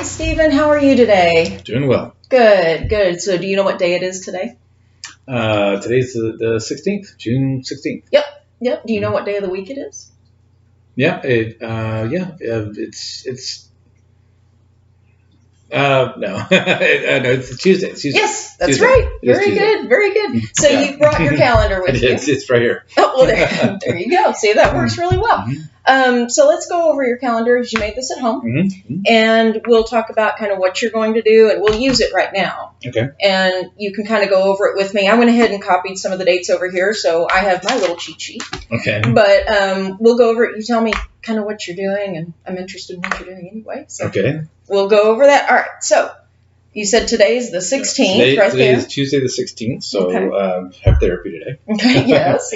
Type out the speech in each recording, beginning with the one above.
Hi, Stephen. How are you today? Doing well. Good, good. So do you know what day it is today? Today's the 16th, June 16th. Yep. Do you know what day of the week it is? Yeah, no, no, it's Tuesday. It's Tuesday. Yes, that's Tuesday. right. It is Very Tuesday. good, very good. So Yeah. you brought your calendar with you. It's right here. Oh, well, there you go. See, that works really well. So let's go over your calendar as you made this at home, and we'll talk about kind of what you're going to do, and we'll use it right now. Okay. And you can kind of go over it with me. I went ahead and copied some of the dates over here, so I have my little cheat sheet. Okay. But we'll go over it. You tell me kind of what you're doing, and I'm interested in what you're doing anyway. So Okay. we'll go over that. All right. So you said today's the 16th, right today there. is Tuesday the 16th, so Okay. have therapy today. Okay. Yes.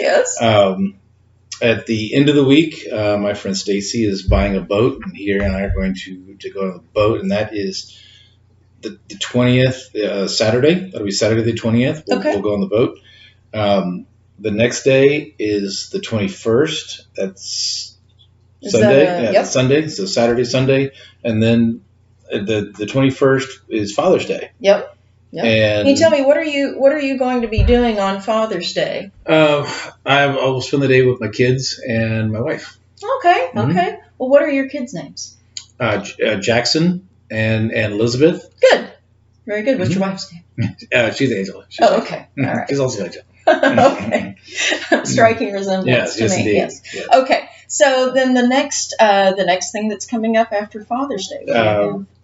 At the end of the week, my friend Stacy is buying a boat, and he and I are going to go on the boat, and that is the 20th, Saturday. That'll be Saturday the 20th. We'll go on the boat. The next day is the 21st. That's Sunday. Yep. Sunday. So Saturday, Sunday, and then the 21st is Father's Day. Yep. And can you tell me what are you going to be doing on Father's Day? I will spend the day with my kids and my wife. Okay. Okay. Well, what are your kids' names? Jackson and Elizabeth. Good. Very good. What's your wife's name? She's Angela. Okay. All right. She's also Angela. Okay. Striking resemblance to me. Indeed. Yes. Yes. Okay. So then the next thing that's coming up after Father's Day.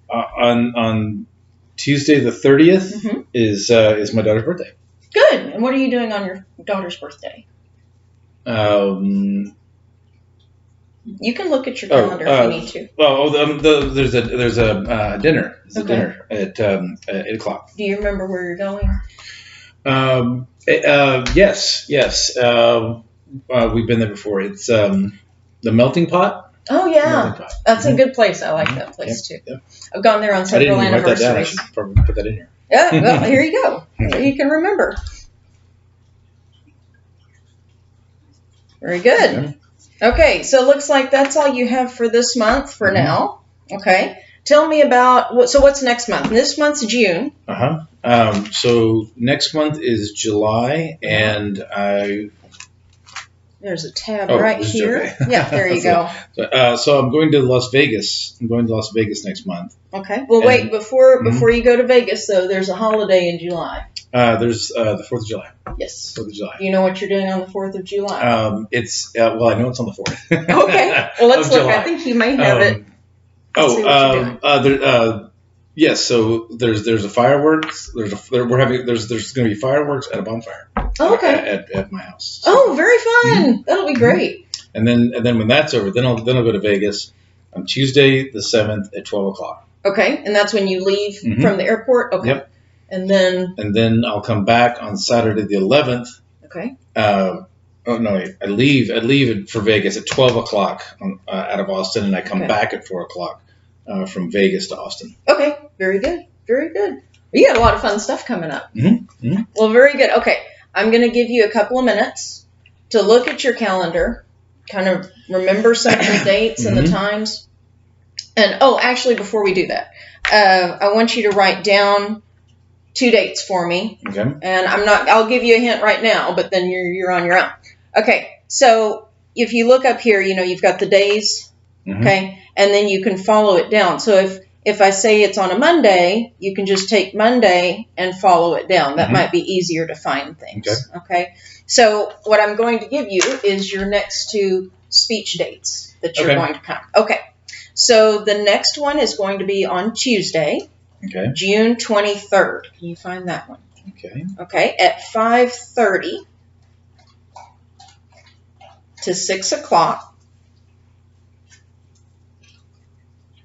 On Tuesday the 30th is my daughter's birthday. Good. And what are you doing on your daughter's birthday? You can look at your calendar if you need to. Well, there's a dinner. There's a dinner at 8 o'clock. Do you remember where you're going? Yes. We've been there before. It's the Melting Pot. Oh yeah, that's a good place. I like that place too. Yep. I've gone there on several anniversaries. Write that down. I should probably put that in here. Yeah, well, here you go. You can remember. Very good. Okay, so it looks like that's all you have for this month for now. Okay. Tell me about, what's next month? This month's June. So next month is July, and there's a tab right here. Okay. Yeah, there you go. So I'm going to Las Vegas. I'm going to Las Vegas next month. Okay. Well, wait, before you go to Vegas, though, there's a holiday in July. There's the 4th of July. Yes. 4th of July. Do you know what you're doing on the 4th of July? I know it's on the 4th. Okay. Well, let's look. July. I think you may have it. Let's see what you're doing. Yes. So there's a fireworks. There's going to be fireworks at a bonfire. Oh, okay. At my house. So. Oh, very fun. That'll be great. And then when that's over, then I'll go to Vegas on Tuesday the 7th at 12 o'clock. Okay, and that's when you leave from the airport. Okay. Yep. And then I'll come back on Saturday the 11th. Okay. I leave for Vegas at 12 o'clock out of Austin, and I come back at 4 o'clock from Vegas to Austin. Okay. Very good. Very good. You got a lot of fun stuff coming up. Well, very good. Okay. I'm going to give you a couple of minutes to look at your calendar, kind of remember some of the dates and the times. And, actually, before we do that, I want you to write down 2 dates for me. Okay. And I'll give you a hint right now, but then you're on your own. Okay. So if you look up here, you've got the days. Okay. And then you can follow it down. So if I say it's on a Monday, you can just take Monday and follow it down. That might be easier to find things. Okay. So what I'm going to give you is your next 2 speech dates that you're going to come. Okay. So the next one is going to be on Tuesday, June 23rd. Can you find that one? Okay. Okay. At 5:30 to 6 o'clock.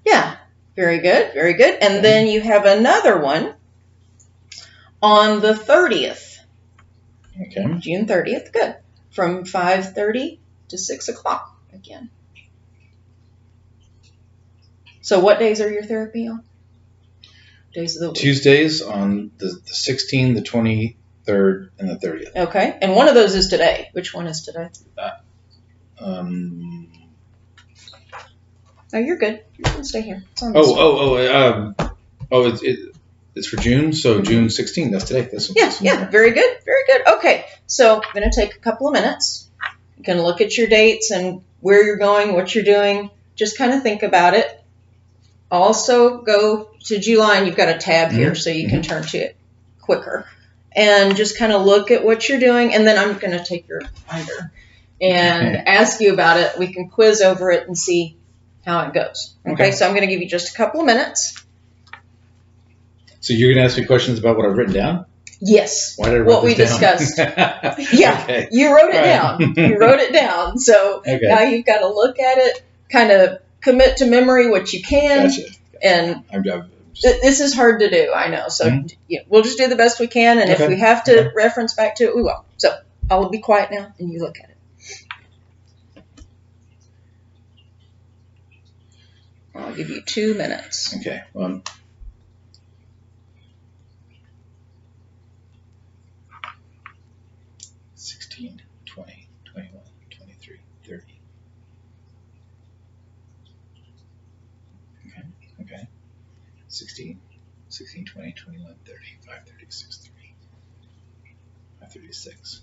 Yeah. Very good. Very good. And then you have another one on the 30th. Okay. June 30th. Good. From 5:30 to 6 o'clock again. So what days are your therapy on? Days of the week? Tuesdays on the 16th, the 23rd, and the 30th. Okay. And one of those is today. Which one is today? No, you're good. You can stay here. It's on It's for June, so June 16th. That's today. Yeah. Very good. Very good. Okay, so I'm going to take a couple of minutes. You can look at your dates and where you're going, what you're doing. Just kind of think about it. Also, go to July, and you've got a tab here, so you can turn to it quicker. And just kind of look at what you're doing, and then I'm going to take your binder and ask you about it. We can quiz over it and see how it goes. Okay, so I'm going to give you just a couple of minutes. So you're going to ask me questions about what I've written down? Yes. Why did I write what we this down? discussed. Yeah, okay. You wrote it down. You wrote it down. So now you've got to look at it, kind of commit to memory what you can. Gotcha. And this is hard to do, I know. So we'll just do the best we can. And if we have to reference back to it, we will. So I'll be quiet now, and you look at it. I'll give you 2 minutes. Okay. 16, 20, 21, 23, 30. Okay. 16, 20, 21, 30, 5, 36, 3, 5, 36,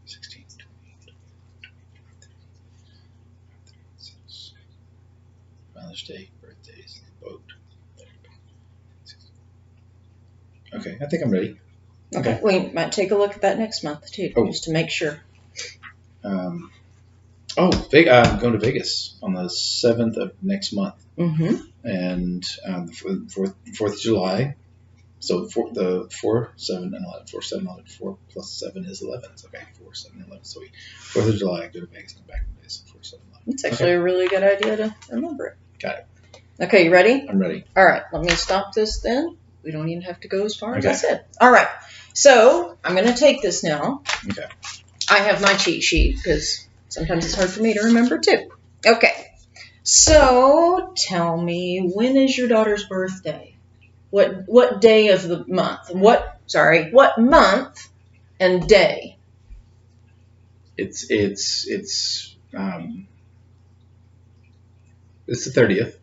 16, 20, 24, 30, 5, 36. Father's Day, birthdays, boat. Okay, I think I'm ready. Okay. We might take a look at that next month, too, just to make sure. I'm going to Vegas on the 7th of next month. Mm-hmm. And the 4th of July. So the 4, 7, and 11. 4, 7, 11. 4 plus 7 is 11. Okay, 4, 7, 11. So 4th of July, I go to Vegas, come back to Vegas. 4, 7, 11. It's actually a really good idea to remember it. Got it. Okay, you ready? I'm ready. All right, let me stop this then. We don't even have to go as far as I said. All right, so I'm going to take this now. Okay. I have my cheat sheet because sometimes it's hard for me to remember too. Okay, so tell me, when is your daughter's birthday? What day of the month? What month and day? It's the 30th.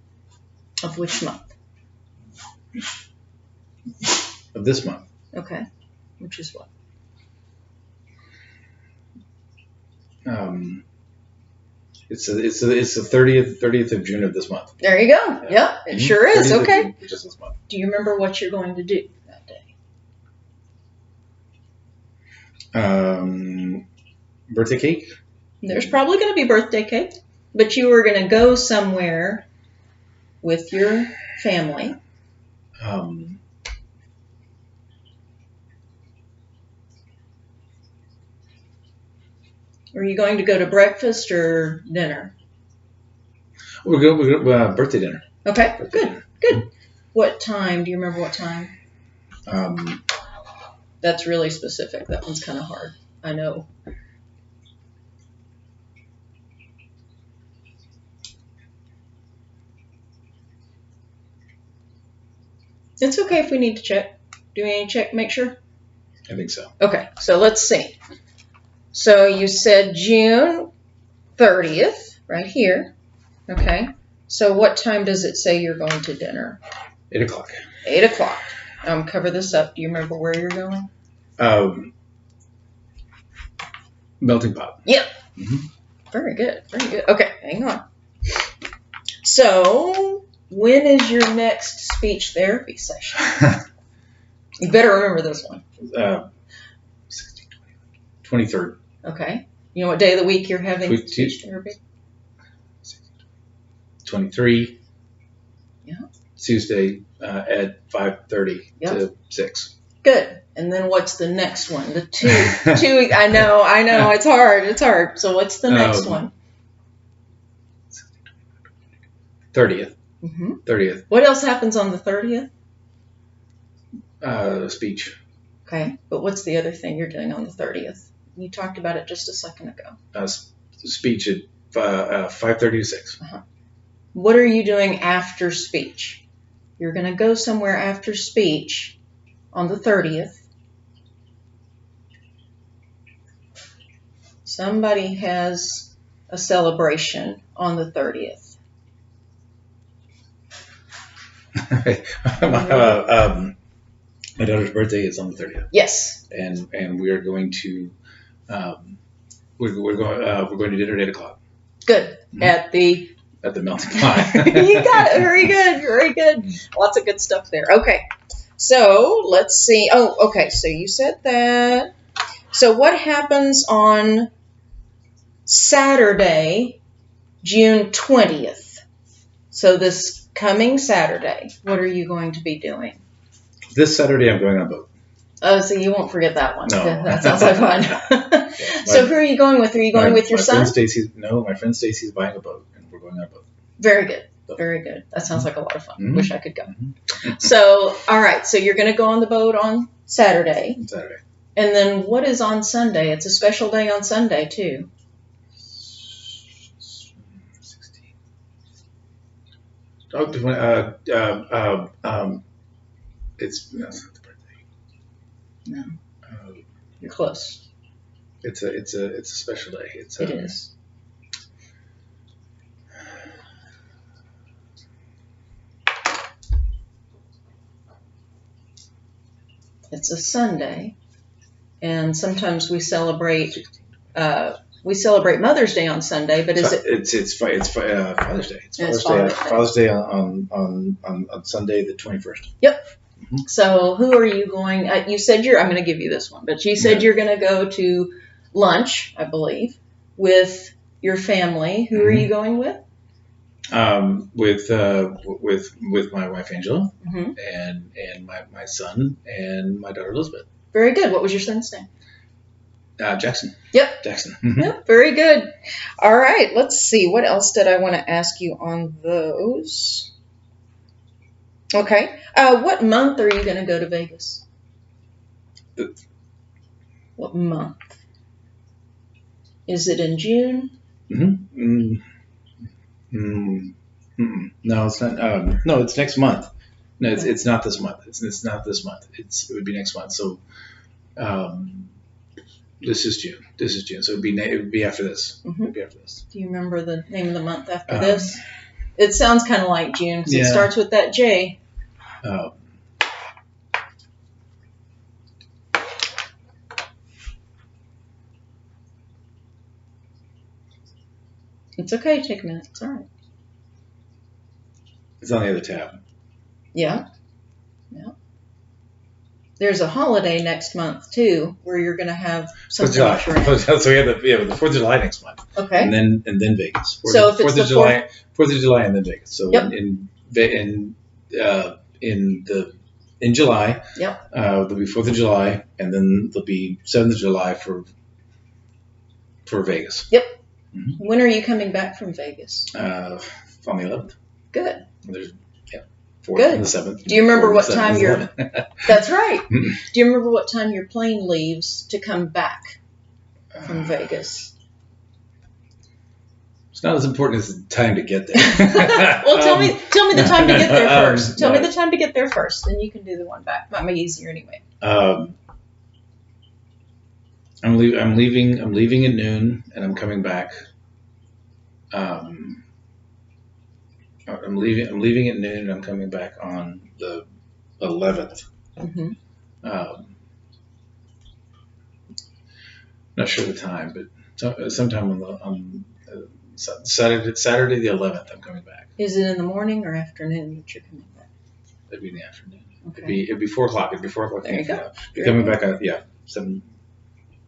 Of which month? Of this month. Okay. Which is what? It's the 30th of June of this month. There you go. Yeah, it sure is. Okay. Just this month. Do you remember what you're going to do that day? Birthday cake? There's probably going to be birthday cake, but you were going to go somewhere with your family. Are you going to go to breakfast or dinner? We'll go birthday dinner. Okay, good. What time? Do you remember what time? That's really specific. That one's kind of hard. I know. It's okay if we need to check. Do we need to check, make sure? I think so. Okay, so let's see. So you said June 30th, right here. Okay. So what time does it say you're going to dinner? 8 o'clock. 8 o'clock. Cover this up. Do you remember where you're going? Melting pot. Yep. Mm-hmm. Very good. Very good. Okay, hang on. So when is your next speech therapy session? You better remember this one. 23rd. Okay. You know what day of the week you're having speech therapy? 23. Yeah. Tuesday at 5:30 to 6. Good. And then what's the next one? The 2 I know. It's hard. So what's the next one? 30th. Mm-hmm. 30th. What else happens on the 30th? Speech. Okay. But what's the other thing you're doing on the 30th? You talked about it just a second ago. Speech at 5:30 to 6. Uh-huh. What are you doing after speech? You're going to go somewhere after speech on the 30th. Somebody has a celebration on the 30th. My daughter's birthday is on the 30th, Yes. and we are going to we're going to dinner at 8 o'clock. Good. Mhm. At the Melting Pot. You got it. Very good. Very good. Lots of good stuff there. Okay. So let's see. Oh, okay. So you said that. So what happens on Saturday, June 20th? So this coming Saturday, what are you going to be doing? This Saturday, I'm going on a boat. Oh, so you won't forget that one. No. That sounds like fun. So who are you going with? Are you going with your son? My friend Stacy's buying a boat, and we're going on a boat. Very good. Very good. That sounds like a lot of fun. Mm-hmm. Wish I could go. Mm-hmm. So, all right. So you're going to go on the boat on Saturday. And then what is on Sunday? It's a special day on Sunday, too. 16. Oh, it's not the birthday. No. You're close. It's a special day. It is. It's a Sunday, and sometimes we celebrate Mother's Day on Sunday. But is it? It's Father's Day. It's Father's Day on Sunday the 21st. Yep. Mm-hmm. So who are you going? You said I'm going to give you this one, but you said you're going to go to lunch, I believe, with your family. Who are you going with? With my wife Angela, and my son and my daughter Elizabeth. Very good. What was your son's name? Jackson. Yep. Jackson. Yep. Very good. All right. Let's see. What else did I want to ask you on those? Okay. What month are you going to go to Vegas? What month? Is it in June? No, it's not. No, it's next month. No, it's not this month. It's not this month. It would be next month. So, this is June. So it would be after this. Mm-hmm. It'd be after this. Do you remember the name of the month after this? It sounds kind of like June because it starts with that J. It's okay. Take a minute. It's all right. It's on the other tab. Yeah. There's a holiday next month too, where you're going to have something. So we have the 4th of July next month. Okay. And then Vegas. So if it's the 4th of July and then Vegas. So in July, there'll be 4th of July, and then there'll be 7th of July for Vegas. Yep. Mm-hmm. When are you coming back from Vegas? On the 11th. Good. There's 4th Good. and the 7th. Do you remember what time That's right. Do you remember what time your plane leaves to come back from Vegas? It's not as important as the time to get there. Well, tell me the time to get there first. Tell me the time to get there first, then you can do the one back. Might be easier anyway. I'm leaving at noon, and I'm coming back. I'm leaving at noon, and I'm coming back on the 11th. Mm-hmm. Not sure the time, but sometime on Saturday the 11th, I'm coming back. Is it in the morning or afternoon that you're coming back? It'd be in the afternoon. Okay. It'd be 4 o'clock. It'd be 4 o'clock. There you go. Coming back at 7.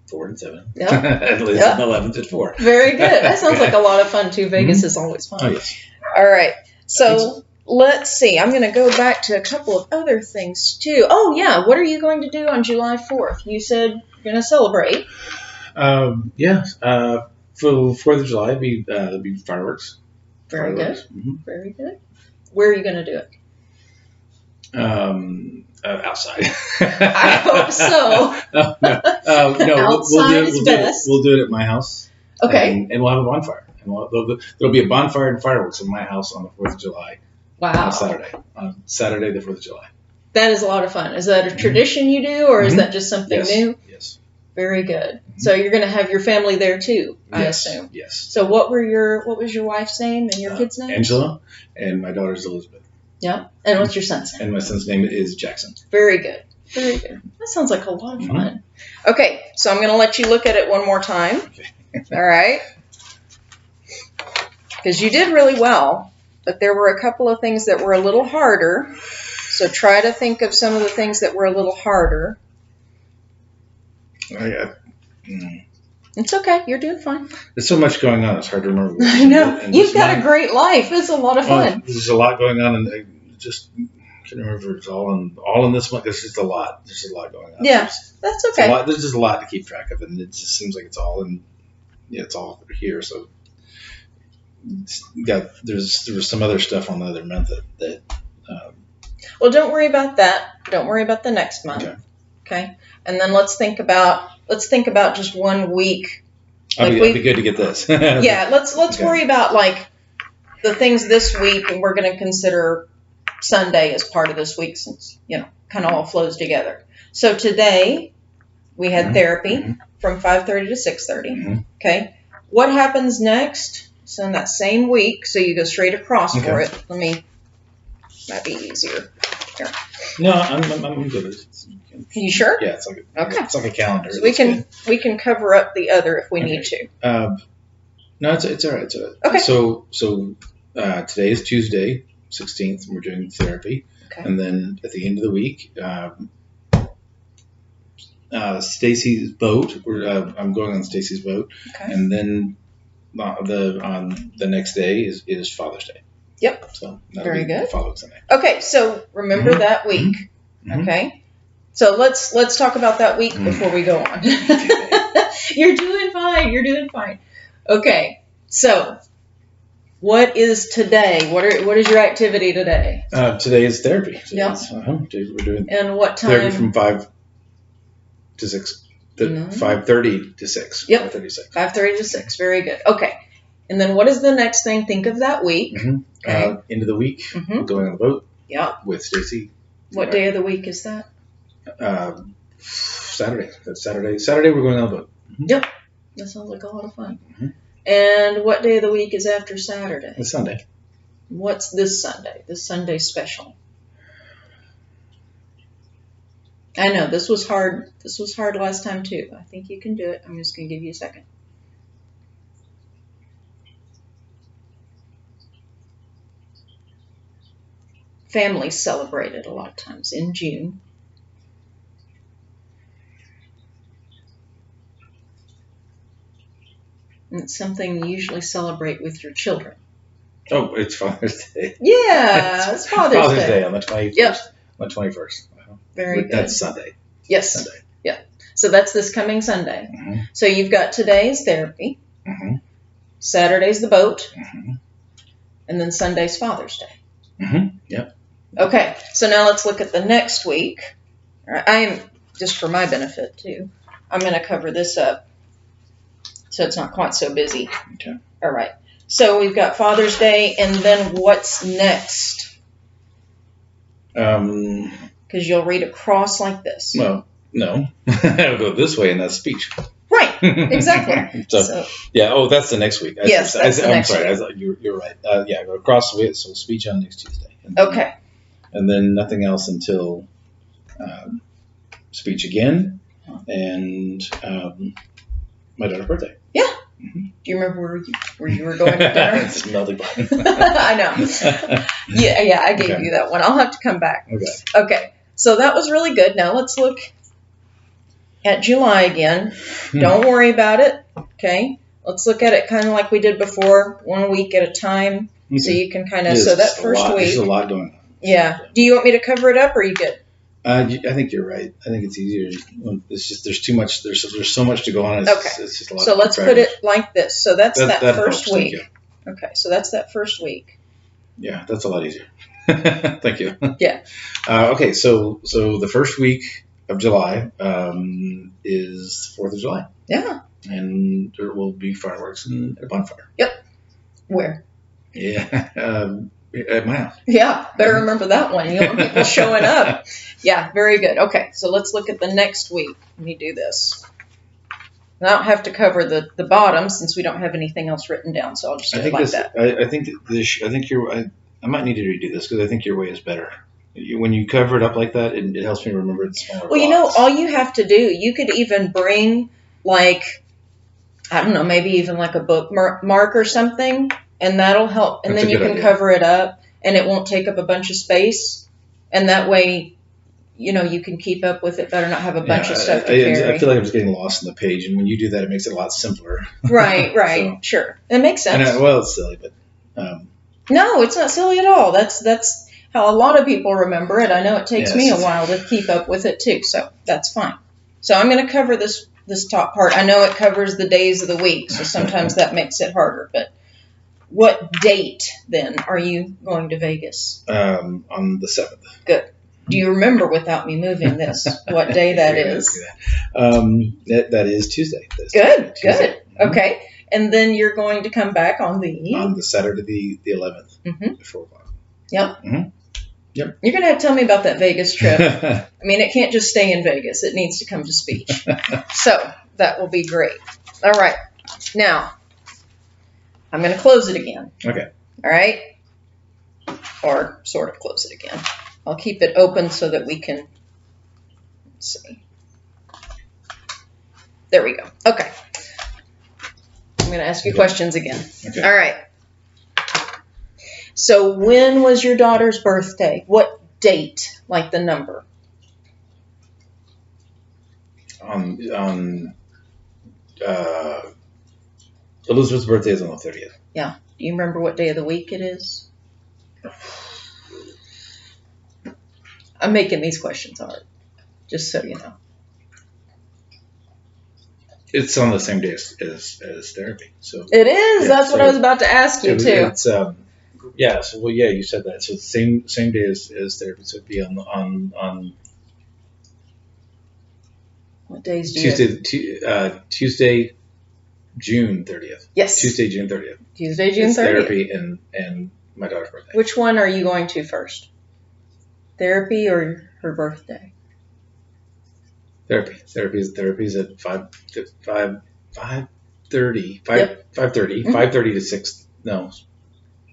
4 and 7. Yep. At least Yep. 11th at 4. Very good. That sounds like a lot of fun too. Vegas is always fun. Oh yes. All right. So let's see. I'm going to go back to a couple of other things too. Oh yeah. What are you going to do on July 4th? You said you're going to celebrate. For 4th of July, there'll be fireworks. Very good. Mm-hmm. Very good. Where are you going to do it? Outside. I hope so. No. We'll do it at my house. Okay. And we'll have a bonfire. And there'll be a bonfire and fireworks in my house on the 4th of July. Wow. On Saturday, the 4th of July. That is a lot of fun. Is that a tradition you do, or is that just something new? Yes. Very good. Mm-hmm. So you're going to have your family there too, I assume. Yes. So what was your wife's name and your kid's name? Angela, and my daughter's Elizabeth. Yeah. And what's your son's name? And my son's name is Jackson. Very good. Very good. That sounds like a lot of fun. Okay, so I'm going to let you look at it one more time. Okay. All right. Because you did really well, but there were a couple of things that were a little harder. So try to think of some of the things that were a little harder. It's okay. You're doing fine. There's so much going on. It's hard to remember. I know. You've got a great life. It's a lot of fun. There's a lot going on, and I just can't remember if it's all in this month. There's just a lot. There's a lot going on. Yeah, that's okay. There's just a lot to keep track of, and it just seems like it's all in. Yeah, it's all here. So there's some other stuff on the other month that well, don't worry about that. Don't worry about the next month. Okay. And then let's think about just 1 week. It'd be good to get this. Yeah, let's worry about like the things this week, and we're going to consider Sunday as part of this week, since kind of all flows together. So today we had therapy from 5:30 to 6:30. Okay. What happens next? So in that same week, so you go straight across for it. Might be easier. Here. No, I'm good. You sure? Yeah, it's like a calendar. So we can cover up the other if we need to. No, it's all right. It's all right. Okay. So today is Tuesday, 16th, and we're doing therapy. Okay. And then at the end of the week, Stacy's boat. I'm going on Stacy's boat. Okay. And then the next day is Father's Day. Yep. So very good. Following Sunday. Okay, so remember that week. Okay. So let's talk about that week before we go on. You're doing fine. You're doing fine. Okay. So what is today? What is your activity today? Today is therapy. Yeah. We're doing and what time? Therapy from 5 to 6. 5:30 to 6. Yep. 5:30 to 6. 5:30 to 6. Very good. Okay. And then what is the next thing? Think of that week. Okay. End of the week, going on the boat. Yeah. With Stacy. What day of the week is that? Saturday. That's Saturday. Saturday we're going on the boat. Yep. That sounds like a lot of fun. And what day of the week is after Saturday? It's Sunday. What's this Sunday? This Sunday special. I know this was hard. This was hard last time too. I think you can do it. I'm just going to give you a second. Families celebrate it a lot of times in June. And it's something you usually celebrate with your children. Oh, it's Father's Day. Yeah, it's Father's Day. On the 21st. Yep. On the 21st. Very good. That's Sunday. Yes. Sunday. Yeah. So that's this coming Sunday. So you've got today's therapy. Saturday's the boat. And then Sunday's Father's Day. Yep. Okay. So now let's look at the next week. All right. I am, just for my benefit too, I'm going to cover this up so it's not quite so busy. Okay. All right. So we've got Father's Day, and then what's next? Because you'll read across like this. Well, no. I'll go this way, and that's speech. Right. Exactly. so, yeah. Oh, that's the next week. Yes, that's the next week. I'm sorry. You're right. Yeah, go across the way. So speech on next Tuesday. Okay. And then nothing else until speech again, and my daughter's birthday. Yeah. Do you remember where you were going to dinner? It's melting button. I know. Yeah, I gave you that one. I'll have to come back. Okay. So that was really good. Now let's look at July again. Don't worry about it. Okay. Let's look at it kind of like we did before, 1 week at a time. So you can kind of, so that first week. There's a lot going on. Yeah. Do you want me to cover it up, or are you good? I think you're right. I think it's easier. It's just there's too much. There's so much to go on. It's just a lot. So let's put it like this. So that's that first helps. week. Okay. So that's that first week. Yeah, that's a lot easier. Thank you. Yeah. Okay. So the first week of July is 4th of July. Yeah. And there will be fireworks and a bonfire. Yep. Where? Yeah. At my house. Yeah, better remember that one. You don't want people showing up. Yeah, very good. Okay, so let's look at the next week. Let me do this. And I don't have to cover the bottom since we don't have anything else written down, so I'll just do it like that. I think you're. I might need to redo this because I think your way is better. When you cover it up like that, it helps me remember the smaller Well, blocks. all you have to do, you could even bring, like, I don't know, maybe even like a bookmark or something, and that'll help. And That's then you can idea. cover it up, and it won't take up a bunch of space. And that way, you can keep up with it better, not have a bunch of stuff to carry. I feel like I'm just getting lost in the page, and when you do that, it makes it a lot simpler. Right, so, sure. It makes sense. It's silly, but... No, it's not silly at all. That's how a lot of people remember it. I know it takes me a while to keep up with it, too, so that's fine. So I'm going to cover this top part. I know it covers the days of the week, so sometimes that makes it harder, but what date, then, are you going to Vegas? On the 7th. Good. Do you remember, without me moving this, what day that is? That is Tuesday. Good. Okay. And then you're going to come back on the Saturday, the 11th, at 4 o'clock. Yep. Yep. You're going to have to tell me about that Vegas trip. I mean, it can't just stay in Vegas. It needs to come to speech. So that will be great. All right. Now, I'm going to close it again. Okay. All right? Or sort of close it again. I'll keep it open so that we can, let's see. There we go. Okay. I'm going to ask you questions again. Okay. All right. So when was your daughter's birthday? What date, like the number? Elizabeth's birthday is on the 30th. Yeah. Do you remember what day of the week it is? I'm making these questions hard, just so you know. It's on the same day as therapy. So it is. That's what I was about to ask you too. It's you said that. So the same day as therapy. So it'd be on what days do you Tuesday, June 30th. Yes. Tuesday, June 30th. Tuesday, June 30th. Therapy and my daughter's birthday. Which one are you going to first? Therapy or her birthday? Therapy is at 5:30. 5:30. Yep. 5:30 to 6. No,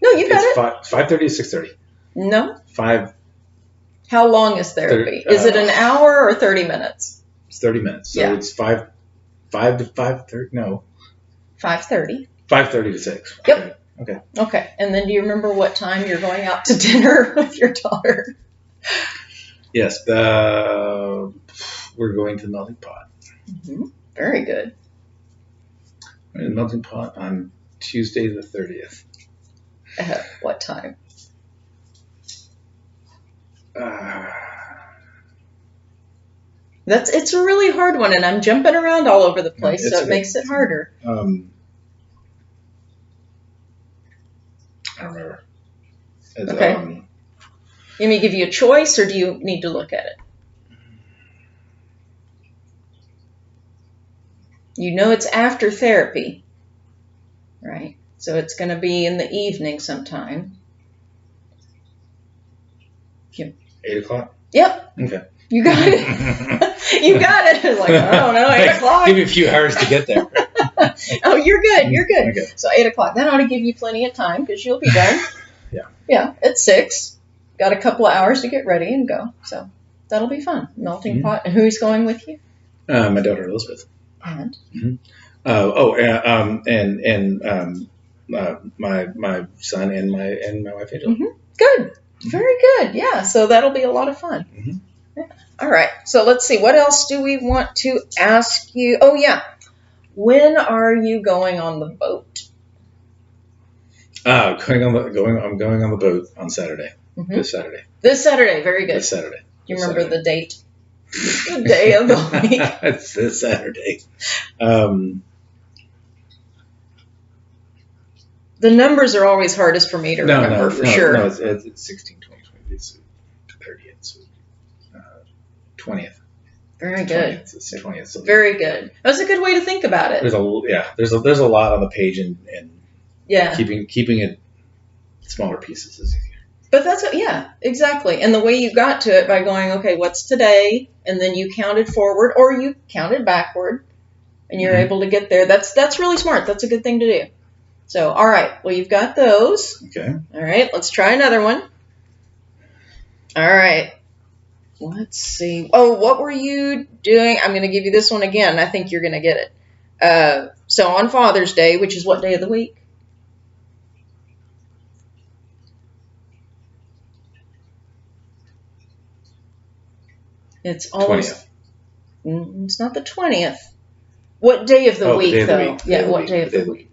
you got it. 5:30 to 6:30. No. 5. How long is therapy? Is it an hour or 30 minutes? It's 30 minutes. So it's 5 to 5:30. No. 5:30. 5:30 to 6. Yep. Okay. And then do you remember what time you're going out to dinner with your daughter? Yes. We're going to the Melting Pot. Mm-hmm. Very good. We're in the Melting Pot on Tuesday the 30th. What time? It's a really hard one, and I'm jumping around all over the place, so it makes it harder. I don't remember. Okay. Let me give you a choice, or do you need to look at it? You know it's after therapy, right? So it's going to be in the evening sometime. 8 o'clock? Yep. Okay. You got it. You got it. Like, I don't know, 8 o'clock. Give me a few hours to get there. Oh, you're good. You're good. Okay. So 8 o'clock. That ought to give you plenty of time because you'll be done. Yeah. Yeah, it's 6. Got a couple of hours to get ready and go. So that'll be fun. Melting pot. And who's going with you? My daughter Elizabeth. And? My son and my wife Angela. Mm-hmm. Good. Very good. Yeah. So that'll be a lot of fun. Mm-hmm. Yeah. All right. So let's see. What else do we want to ask you? Oh yeah. When are you going on the boat? I'm going on the boat on Saturday. Mm-hmm. This Saturday. This Saturday. Very good. This Saturday. Do you remember the date? The day of the week. It's this Saturday. The numbers are always hardest for me to remember, for sure. No, it's 16, 20, 20. It's 30th. So, 20th. Very good. 20th. It's 20th. So very good. That's a good way to think about it. There's a lot on the page, and keeping it smaller pieces is easier. But exactly. And the way you got to it by going, okay, what's today? And then you counted forward or you counted backward and you're able to get there. That's really smart. That's a good thing to do. So, all right. Well, you've got those. Okay. All right. Let's try another one. All right. Let's see. Oh, what were you doing? I'm going to give you this one again. I think you're going to get it. So on Father's Day, which is what day of the week? It's always 20th. It's not the 20th. What day of the week, day of the though? week. Yeah, what day of the week?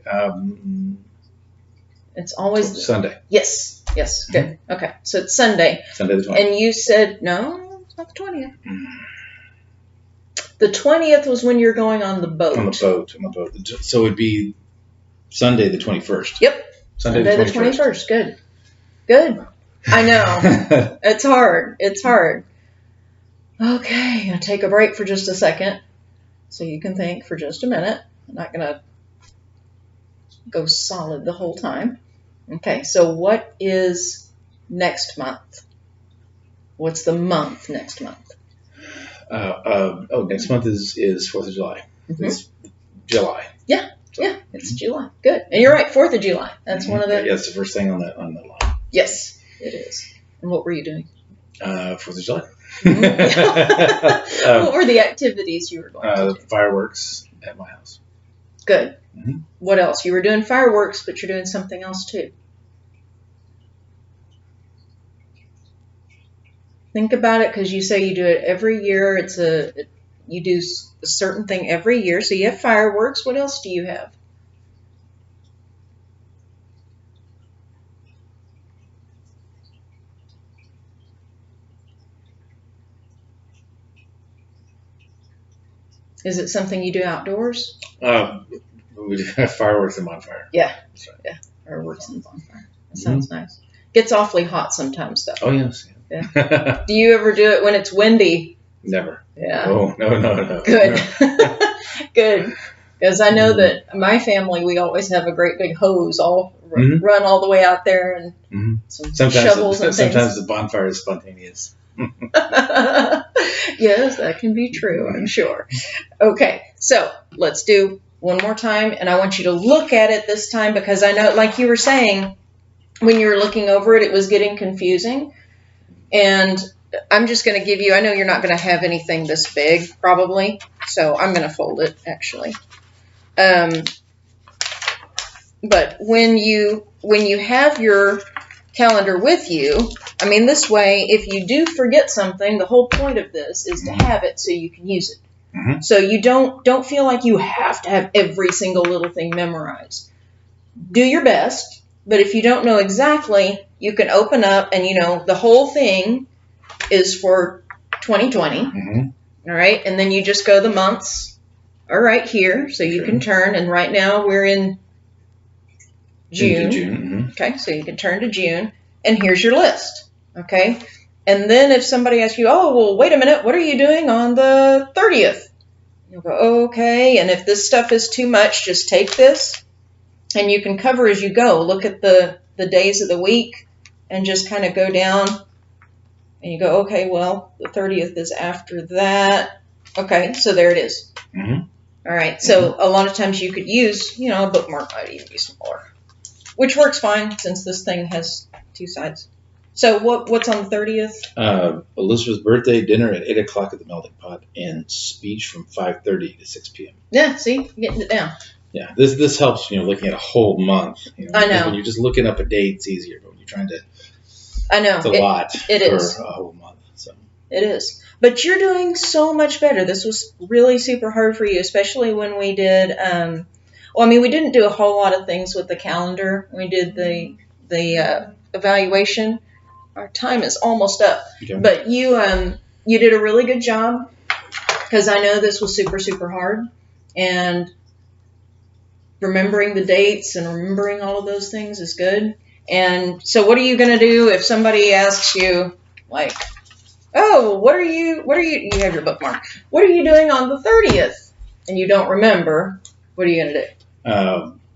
It's always Sunday. Yes. Good. Okay, so it's Sunday. Sunday the 20th. And you said no, it's not the 20th. The 20th was when you're going on the boat. On the boat. So it'd be Sunday the 21st. Yep. Sunday the 21st. Good. I know. It's hard. Okay, I'll take a break for just a second so you can think for just a minute. I'm not going to go solid the whole time. Okay, so what is next month? What's the month next month? Next month is 4th of July. Mm-hmm. It's July. Yeah, it's July. Good. And you're right, 4th of July. That's one of the... Yeah, it's the first thing on the line. Yes, it is. And what were you doing? 4th of July. What were the activities you were going to do? Fireworks at my house. Good. Mm-hmm. What else? You were doing fireworks, but you're doing something else too. Think about it, because you say you do it every year. You do a certain thing every year. So you have fireworks. What else do you have? Is it something you do outdoors? We have fireworks and bonfire. Yeah. Fireworks and bonfire. That sounds nice. Gets awfully hot sometimes, though. Oh, yes. Yeah. Do you ever do it when it's windy? Never. Yeah. Oh, no. Good. Good. Because I know that my family, we always have a great big hose run all the way out there, and some shovels and things. Sometimes the bonfire is spontaneous. Yes, that can be true, I'm sure. Okay, so let's do one more time, and I want you to look at it this time, because I know, like you were saying, when you were looking over it, it was getting confusing. And I'm just going to give you, I know you're not going to have anything this big, probably, so I'm going to fold it, actually. But when you have your calendar with you, I mean, this way, if you do forget something, the whole point of this is to have it so you can use it. Mm-hmm. So you don't feel like you have to have every single little thing memorized. Do your best, but if you don't know exactly, you can open up and, the whole thing is for 2020. Mm-hmm. All right, and then you just go the months are right here, so you can turn, and right now we're in June. Mm-hmm. Okay, so you can turn to June, and here's your list. Okay, and then if somebody asks you, oh, well, wait a minute, what are you doing on the 30th? You'll go, okay, and if this stuff is too much, just take this, and you can cover as you go. Look at the days of the week, and just kind of go down, and you go, okay, well, the 30th is after that. Okay, so there it is. Mm-hmm. All right, so a lot of times you could use, a bookmark might even be smaller, which works fine since this thing has two sides. So what's on the 30th? Elizabeth's birthday, dinner at 8 o'clock at the Melting Pot, and speech from 5:30 to 6 p.m. Yeah, see? Getting it down. Yeah, this helps, looking at a whole month. I know. When you're just looking up a date, it's easier, but when you're trying to... I know. It's a lot it for is. a whole month. So. It is. But you're doing so much better. This was really super hard for you, especially when we did... we didn't do a whole lot of things with the calendar. We did the evaluation. Our time is almost up. Okay. But you did a really good job, because I know this was super, super hard. And remembering the dates and remembering all of those things is good. And so what are you going to do if somebody asks you, like, oh, what are you have your bookmark. What are you doing on the 30th? And you don't remember. What are you going to do?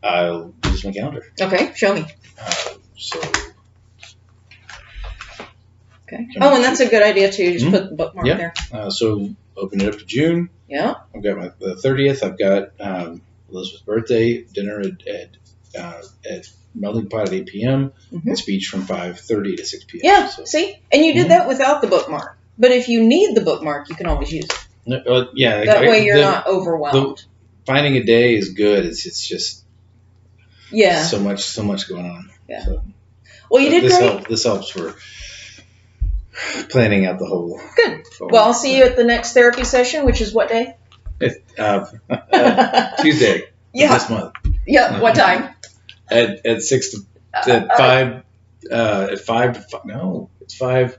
I'll use my calendar. Okay, show me. So... Okay. Oh, and that's a good idea too. Just put the bookmark there. So open it up to June. Yeah. I've got the 30th. I've got Elizabeth's birthday, dinner at at Melting Pot at 8 p.m. Mhm. and speech from 5:30 to 6 p.m. Yeah, So, see? And you did that without the bookmark. But if you need the bookmark, you can always use it. yeah, That way you're not overwhelmed. Finding a day is good. It's just Yeah. so much going on. Yeah. So, Well, you did great. This helps for planning out the whole. Good. Well, I'll see you at the next therapy session, which is what day? Tuesday. Yeah. This month. Yeah. What time? At 6 to at 5 at 5 to 5. No, it's 5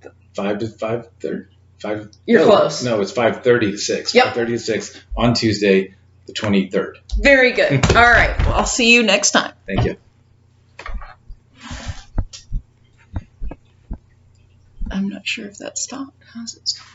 to 5:30. 5. You're no, close. No, it's 5:30 to 6. Yep. 5:30 to 6 on Tuesday, the 23rd. Very good. All right. Well, I'll see you next time. Thank you. I'm not sure if that stopped. How's it stop?